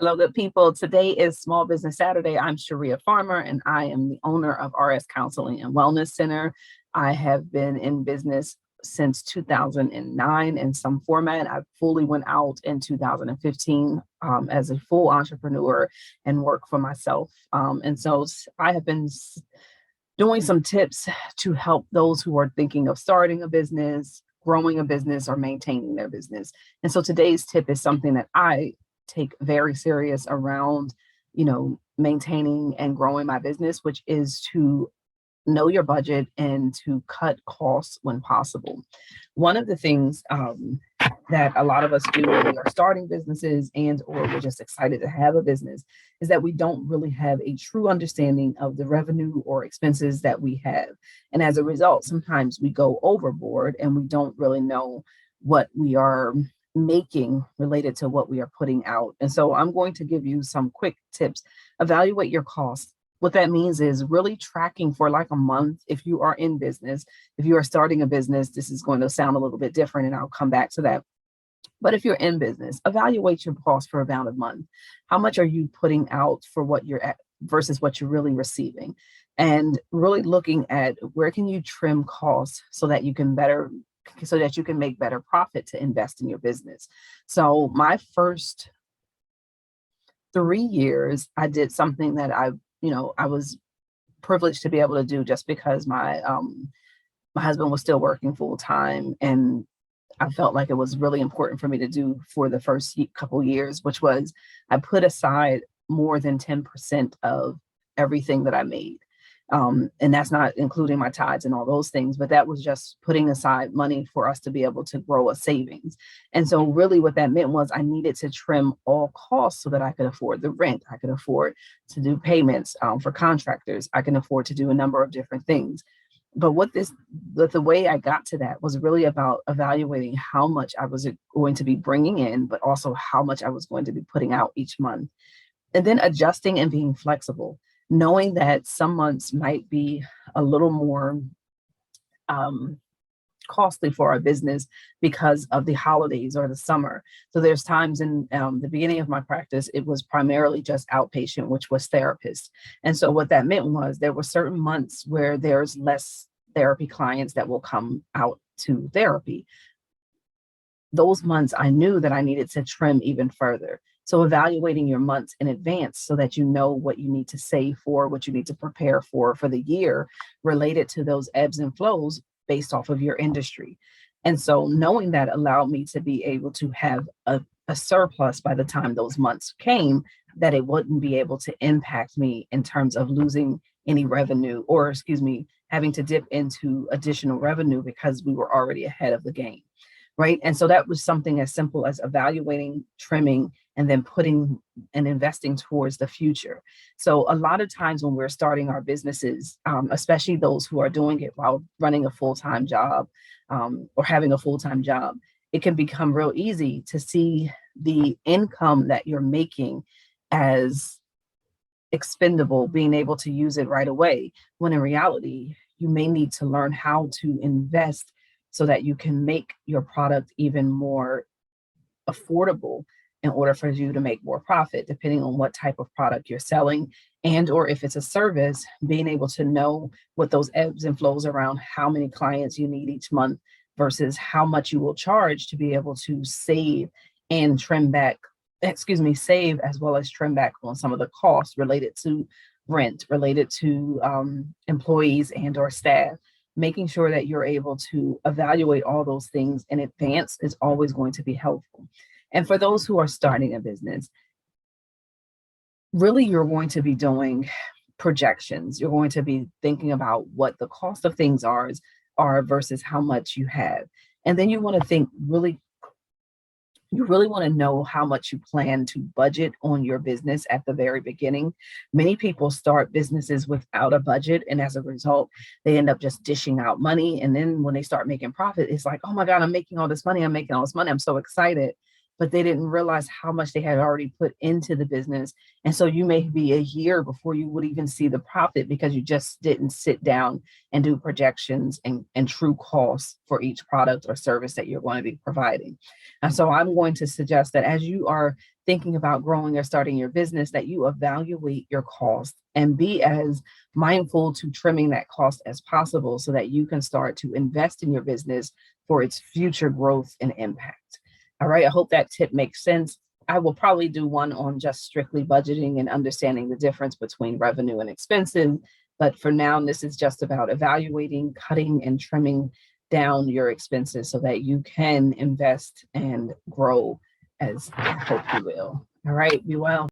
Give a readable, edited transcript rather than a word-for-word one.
Hello, good people. Today is Small Business Saturday. I'm Sharea Farmer, and I am the owner of RS Counseling and Wellness Center. I have been in business since 2009 in some format. I fully went out in 2015 as a full entrepreneur and work for myself. I have been doing some tips to help those who are thinking of starting a business, growing a business, or maintaining their business. And so today's tip is something that I take very serious around, maintaining and growing my business, which is to know your budget and to cut costs when possible. One of the things that a lot of us do when we are starting businesses and or we're just excited to have a business is that we don't really have a true understanding of the revenue or expenses that we have. And as a result, sometimes we go overboard and we don't really know what we are making related to what we are putting out. And so I'm going to give you some quick tips. Evaluate your costs. What that means is really tracking for like a month. If you are in business, if you are starting a business, this is going to sound a little bit different and I'll come back to that. But if you're in business, evaluate your costs for about a month. How much are you putting out for what you're at versus what you're really receiving? And really looking at where can you trim costs so that you can make better profit to invest in your business. So my first 3 years, I did something that I was privileged to be able to do just because my husband was still working full time, and I felt like it was really important for me to do for the first couple years, which was I put aside more than 10% of everything that I made. And that's not including my tithes and all those things, but that was just putting aside money for us to be able to grow a savings. And so really what that meant was I needed to trim all costs so that I could afford the rent. I could afford to do payments for contractors. I can afford to do a number of different things. But the way I got to that was really about evaluating how much I was going to be bringing in, but also how much I was going to be putting out each month. And then adjusting and being flexible, knowing that some months might be a little more costly for our business because of the holidays or the summer. So there's times in the beginning of my practice, it was primarily just outpatient, which was therapists. And so what that meant was there were certain months where there's less therapy clients that will come out to therapy. Those months I knew that I needed to trim even further. So evaluating your months in advance so that you know what you need to save for, what you need to prepare for the year related to those ebbs and flows based off of your industry. And so knowing that allowed me to be able to have a surplus by the time those months came, that it wouldn't be able to impact me in terms of losing any revenue or, having to dip into additional revenue because we were already ahead of the game. Right. And so that was something as simple as evaluating, trimming, and then putting and investing towards the future. So a lot of times when we're starting our businesses, especially those who are doing it while running a full-time job or having a full-time job, it can become real easy to see the income that you're making as expendable, being able to use it right away, when in reality, you may need to learn how to invest so that you can make your product even more affordable in order for you to make more profit, depending on what type of product you're selling. And or if it's a service, being able to know what those ebbs and flows around how many clients you need each month versus how much you will charge to be able to save and save as well as trim back on some of the costs related to rent, related to employees and or staff. Making sure that you're able to evaluate all those things in advance is always going to be helpful. And for those who are starting a business, really you're going to be doing projections. You're going to be thinking about what the cost of things are versus how much you have. And then you want to think you really want to know how much you plan to budget on your business at the very beginning. Many people start businesses without a budget, and as a result, they end up just dishing out money. And then when they start making profit, it's like, oh my God, I'm making all this money. I'm so excited. but they didn't realize how much they had already put into the business. And so you may be a year before you would even see the profit because you just didn't sit down and do projections and true costs for each product or service that you're going to be providing. And so I'm going to suggest that as you are thinking about growing or starting your business, that you evaluate your cost and be as mindful to trimming that cost as possible so that you can start to invest in your business for its future growth and impact. All right. I hope that tip makes sense. I will probably do one on just strictly budgeting and understanding the difference between revenue and expenses. But for now, this is just about evaluating, cutting, and trimming down your expenses so that you can invest and grow as I hope you will. All right. Be well.